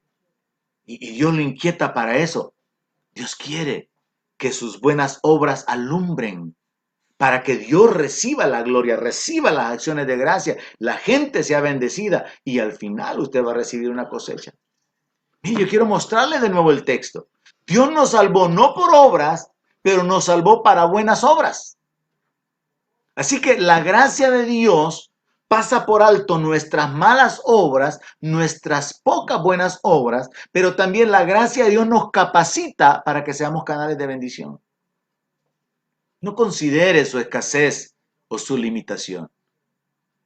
y Dios lo inquieta para eso, Dios quiere que sus buenas obras alumbren, para que Dios reciba la gloria, reciba las acciones de gracia, la gente sea bendecida y al final usted va a recibir una cosecha. Mire, yo quiero mostrarle de nuevo el texto. Dios nos salvó no por obras, pero nos salvó para buenas obras. Así que la gracia de Dios pasa por alto nuestras malas obras, nuestras pocas buenas obras, pero también la gracia de Dios nos capacita para que seamos canales de bendición. No considere su escasez o su limitación.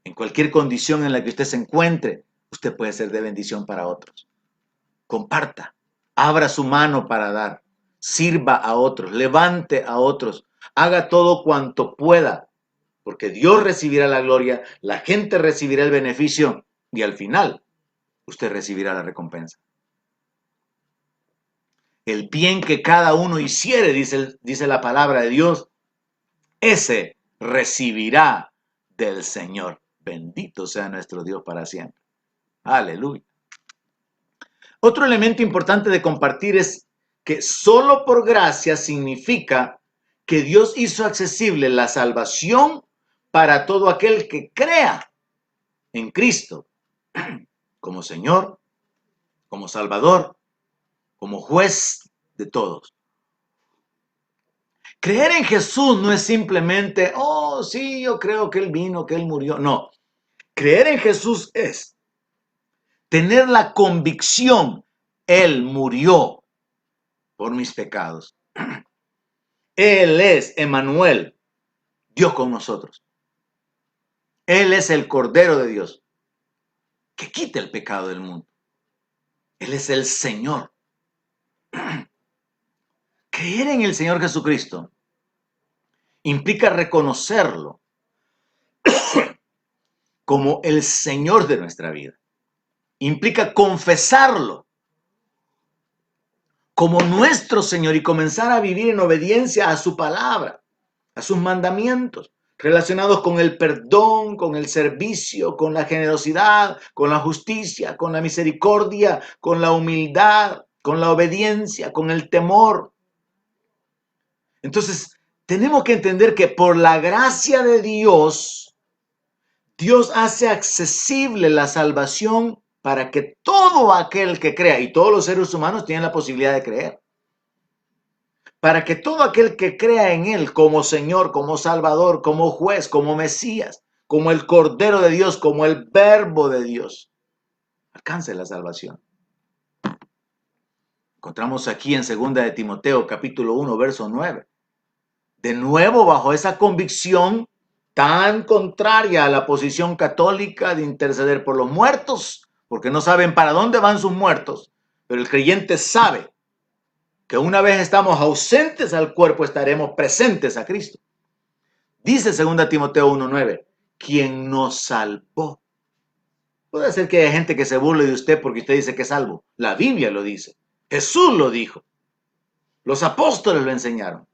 En cualquier condición en la que usted se encuentre, usted puede ser de bendición para otros. Comparta, abra su mano para dar, sirva a otros, levante a otros, haga todo cuanto pueda, porque Dios recibirá la gloria, la gente recibirá el beneficio y al final usted recibirá la recompensa. El bien que cada uno hiciere, dice la palabra de Dios, ese recibirá del Señor. Bendito sea nuestro Dios para siempre. Aleluya. Otro elemento importante de compartir es que solo por gracia significa que Dios hizo accesible la salvación para todo aquel que crea en Cristo como Señor, como Salvador, como juez de todos. Creer en Jesús no es simplemente, oh, sí, yo creo que Él vino, que Él murió. No, creer en Jesús es tener la convicción, Él murió por mis pecados. Él es Emmanuel, Dios con nosotros. Él es el Cordero de Dios, que quita el pecado del mundo. Él es el Señor. Creer en el Señor Jesucristo implica reconocerlo como el Señor de nuestra vida. Implica confesarlo como nuestro Señor y comenzar a vivir en obediencia a su palabra, a sus mandamientos, relacionados con el perdón, con el servicio, con la generosidad, con la justicia, con la misericordia, con la humildad, con la obediencia, con el temor. Entonces, tenemos que entender que por la gracia de Dios, Dios hace accesible la salvación para que todo aquel que crea, y todos los seres humanos tienen la posibilidad de creer, para que todo aquel que crea en Él como Señor, como Salvador, como juez, como Mesías, como el Cordero de Dios, como el Verbo de Dios, alcance la salvación. Encontramos aquí en 2 de Timoteo, capítulo 1, verso 9. De nuevo, bajo esa convicción tan contraria a la posición católica de interceder por los muertos, porque no saben para dónde van sus muertos, pero el creyente sabe que una vez estamos ausentes al cuerpo, estaremos presentes a Cristo. Dice 2 Timoteo 1:9, quien nos salvó. Puede ser que haya gente que se burle de usted porque usted dice que es salvo. La Biblia lo dice. Jesús lo dijo. Los apóstoles lo enseñaron.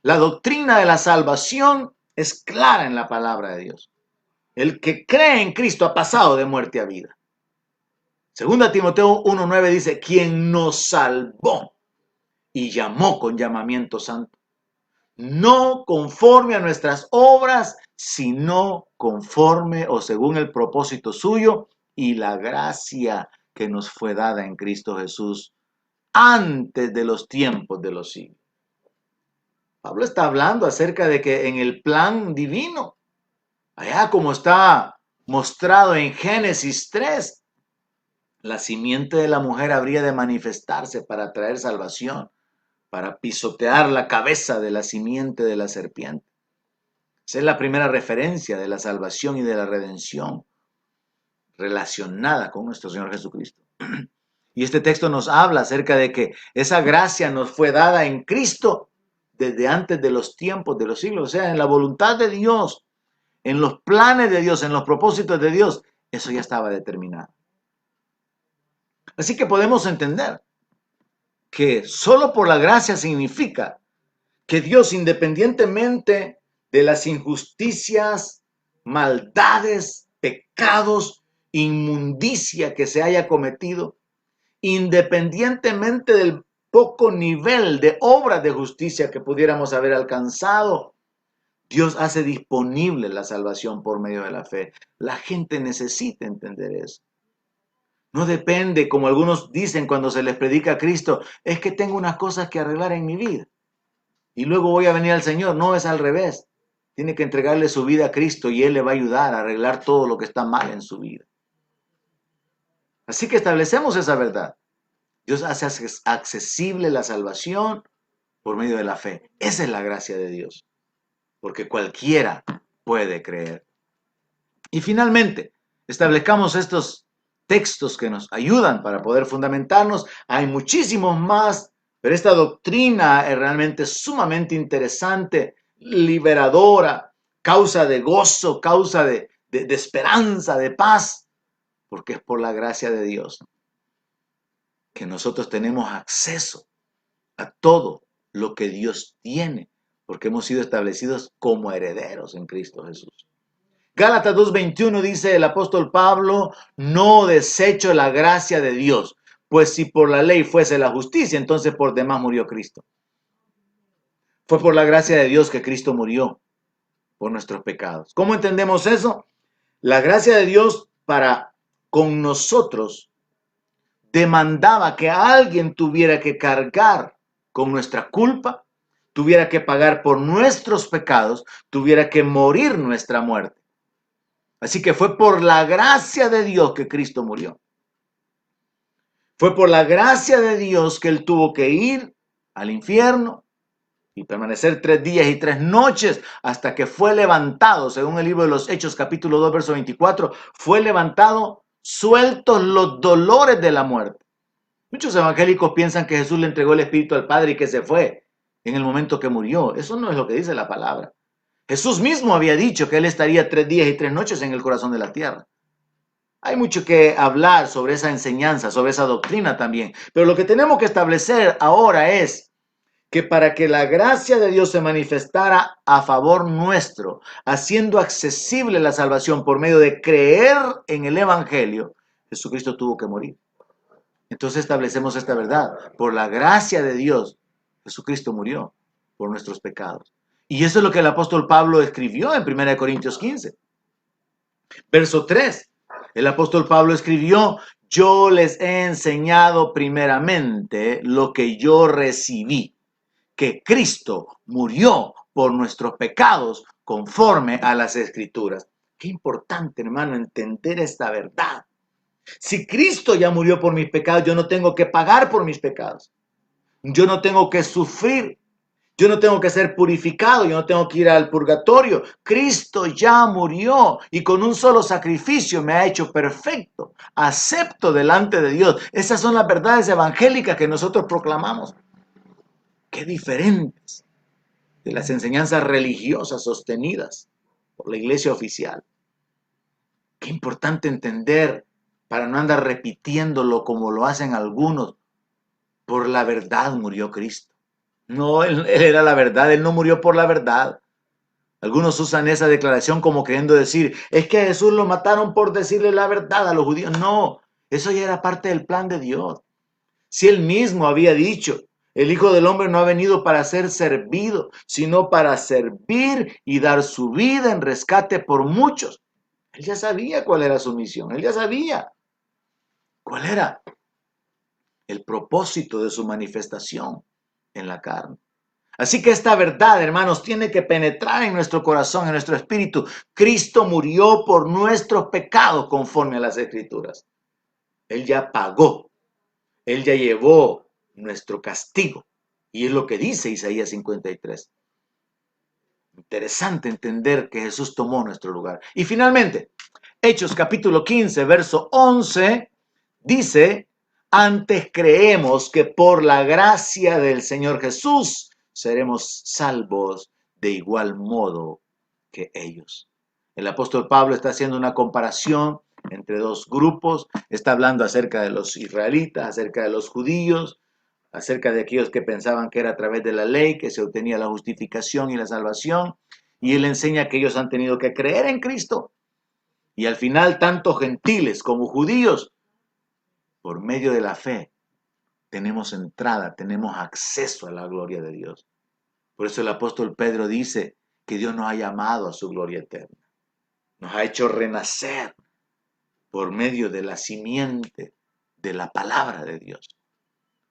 La doctrina de la salvación es clara en la palabra de Dios. El que cree en Cristo ha pasado de muerte a vida. Segunda Timoteo 1:9 dice, quien nos salvó y llamó con llamamiento santo. No conforme a nuestras obras, sino conforme o según el propósito suyo y la gracia que nos fue dada en Cristo Jesús antes de los tiempos de los siglos. Pablo está hablando acerca de que en el plan divino, allá como está mostrado en Génesis 3, la simiente de la mujer habría de manifestarse para traer salvación, para pisotear la cabeza de la simiente de la serpiente. Esa es la primera referencia de la salvación y de la redención relacionada con nuestro Señor Jesucristo. Y este texto nos habla acerca de que esa gracia nos fue dada en Cristo desde antes de los tiempos, de los siglos. O sea, en la voluntad de Dios, en los planes de Dios, en los propósitos de Dios, eso ya estaba determinado. Así que podemos entender que solo por la gracia significa que Dios, independientemente de las injusticias, maldades, pecados, inmundicia que se haya cometido, independientemente del poco nivel de obras de justicia que pudiéramos haber alcanzado, Dios hace disponible la salvación por medio de la fe. La gente necesita entender eso. No depende, como algunos dicen cuando se les predica a Cristo, es que tengo unas cosas que arreglar en mi vida y luego voy a venir al Señor. No, es al revés. Tiene que entregarle su vida a Cristo y Él le va a ayudar a arreglar todo lo que está mal en su vida. Así que establecemos esa verdad. Dios hace accesible la salvación por medio de la fe. Esa es la gracia de Dios, porque cualquiera puede creer. Y finalmente, establezcamos estos textos que nos ayudan para poder fundamentarnos. Hay muchísimos más, pero esta doctrina es realmente sumamente interesante, liberadora, causa de gozo, causa de esperanza, de paz, porque es por la gracia de Dios que nosotros tenemos acceso a todo lo que Dios tiene, porque hemos sido establecidos como herederos en Cristo Jesús. Gálatas 2:21 dice el apóstol Pablo, no desecho la gracia de Dios, pues si por la ley fuese la justicia, entonces por demás murió Cristo. Fue por la gracia de Dios que Cristo murió por nuestros pecados. ¿Cómo entendemos eso? La gracia de Dios para con nosotros demandaba que alguien tuviera que cargar con nuestra culpa, tuviera que pagar por nuestros pecados, tuviera que morir nuestra muerte. Así que fue por la gracia de Dios que Cristo murió. Fue por la gracia de Dios que Él tuvo que ir al infierno y permanecer 3 días y 3 noches hasta que fue levantado, según el libro de los Hechos, capítulo 2, verso 24, fue levantado sueltos los dolores de la muerte. Muchos evangélicos piensan que Jesús le entregó el Espíritu al Padre y que se fue en el momento que murió. Eso no es lo que dice la palabra. Jesús mismo había dicho que Él estaría 3 días y 3 noches en el corazón de la tierra. Hay mucho que hablar sobre esa enseñanza, sobre esa doctrina también. Pero lo que tenemos que establecer ahora es que para que la gracia de Dios se manifestara a favor nuestro, haciendo accesible la salvación por medio de creer en el Evangelio, Jesucristo tuvo que morir. Entonces establecemos esta verdad. Por la gracia de Dios, Jesucristo murió por nuestros pecados. Y eso es lo que el apóstol Pablo escribió en 1 Corintios 15. Verso 3. El apóstol Pablo escribió, yo les he enseñado primeramente lo que yo recibí, que Cristo murió por nuestros pecados conforme a las Escrituras. Qué importante, hermano, entender esta verdad. Si Cristo ya murió por mis pecados, yo no tengo que pagar por mis pecados. Yo no tengo que sufrir. Yo no tengo que ser purificado. Yo no tengo que ir al purgatorio. Cristo ya murió y con un solo sacrificio me ha hecho perfecto. Acepto delante de Dios. Esas son las verdades evangélicas que nosotros proclamamos. Qué diferentes de las enseñanzas religiosas sostenidas por la iglesia oficial. Qué importante entender para no andar repitiéndolo como lo hacen algunos. Por la verdad murió Cristo. No, él era la verdad, Él no murió por la verdad. Algunos usan esa declaración como queriendo decir, es que a Jesús lo mataron por decirle la verdad a los judíos. No, eso ya era parte del plan de Dios. Si Él mismo había dicho, el Hijo del Hombre no ha venido para ser servido, sino para servir y dar su vida en rescate por muchos. Él ya sabía cuál era su misión, Él ya sabía cuál era el propósito de su manifestación en la carne. Así que esta verdad, hermanos, tiene que penetrar en nuestro corazón, en nuestro espíritu. Cristo murió por nuestros pecados conforme a las Escrituras. Él ya pagó, Él ya llevó nuestro castigo. Y es lo que dice Isaías 53. Interesante entender que Jesús tomó nuestro lugar. Y finalmente, Hechos capítulo 15, verso 11, dice, antes creemos que por la gracia del Señor Jesús seremos salvos de igual modo que ellos. El apóstol Pablo está haciendo una comparación entre dos grupos, está hablando acerca de los israelitas, acerca de los judíos, acerca de aquellos que pensaban que era a través de la ley que se obtenía la justificación y la salvación, y él enseña que ellos han tenido que creer en Cristo. Y al final, tanto gentiles como judíos, por medio de la fe, tenemos entrada, tenemos acceso a la gloria de Dios. Por eso el apóstol Pedro dice que Dios nos ha llamado a su gloria eterna. Nos ha hecho renacer por medio de la simiente de la palabra de Dios,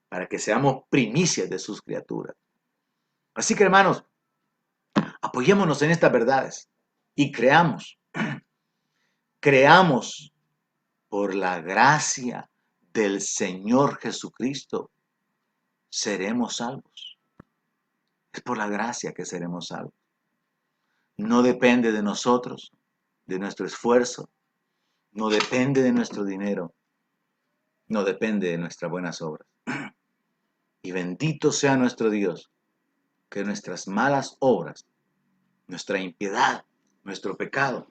para que seamos primicias de sus criaturas. Así que, hermanos, apoyémonos en estas verdades y creamos por la gracia del Señor Jesucristo, seremos salvos. Es por la gracia que seremos salvos. No depende de nosotros, de nuestro esfuerzo, no depende de nuestro dinero, no depende de nuestras buenas obras. Y bendito sea nuestro Dios, que nuestras malas obras, nuestra impiedad, nuestro pecado,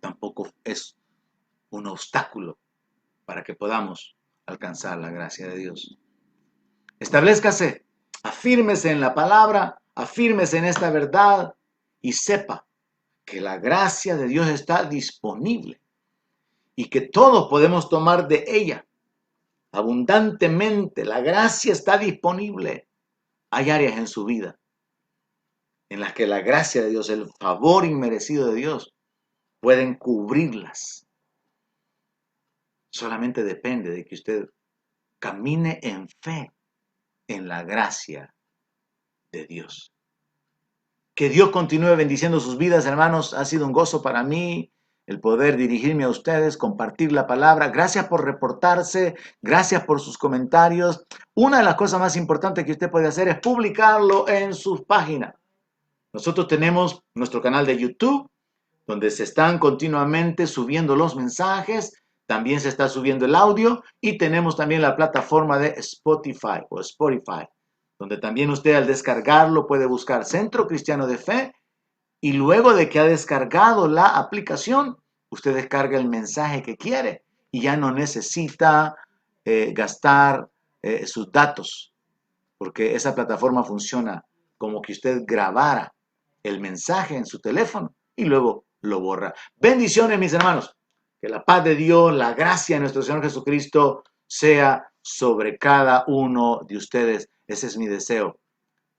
tampoco es un obstáculo para que podamos alcanzar la gracia de Dios. Establezcase, afírmese en la palabra, afírmese en esta verdad y sepa que la gracia de Dios está disponible y que todos podemos tomar de ella abundantemente. La gracia está disponible. Hay áreas en su vida en las que la gracia de Dios, el favor inmerecido de Dios, pueden cubrirlas. Solamente depende de que usted camine en fe en la gracia de Dios. Que Dios continúe bendiciendo sus vidas, hermanos. Ha sido un gozo para mí el poder dirigirme a ustedes, compartir la palabra. Gracias por reportarse, gracias por sus comentarios. Una de las cosas más importantes que usted puede hacer es publicarlo en sus páginas. Nosotros tenemos nuestro canal de YouTube, donde se están continuamente subiendo los mensajes. También se está subiendo el audio y tenemos también la plataforma de Spotify, donde también usted al descargarlo puede buscar Centro Cristiano de Fe y luego de que ha descargado la aplicación, usted descarga el mensaje que quiere y ya no necesita gastar sus datos, porque esa plataforma funciona como que usted grabara el mensaje en su teléfono y luego lo borra. Bendiciones, mis hermanos. Que la paz de Dios, la gracia de nuestro Señor Jesucristo sea sobre cada uno de ustedes. Ese es mi deseo.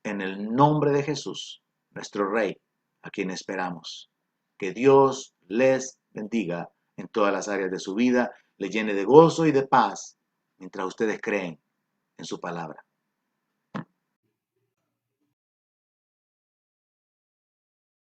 En el nombre de Jesús, nuestro Rey, a quien esperamos. Que Dios les bendiga en todas las áreas de su vida, les llene de gozo y de paz mientras ustedes creen en su palabra.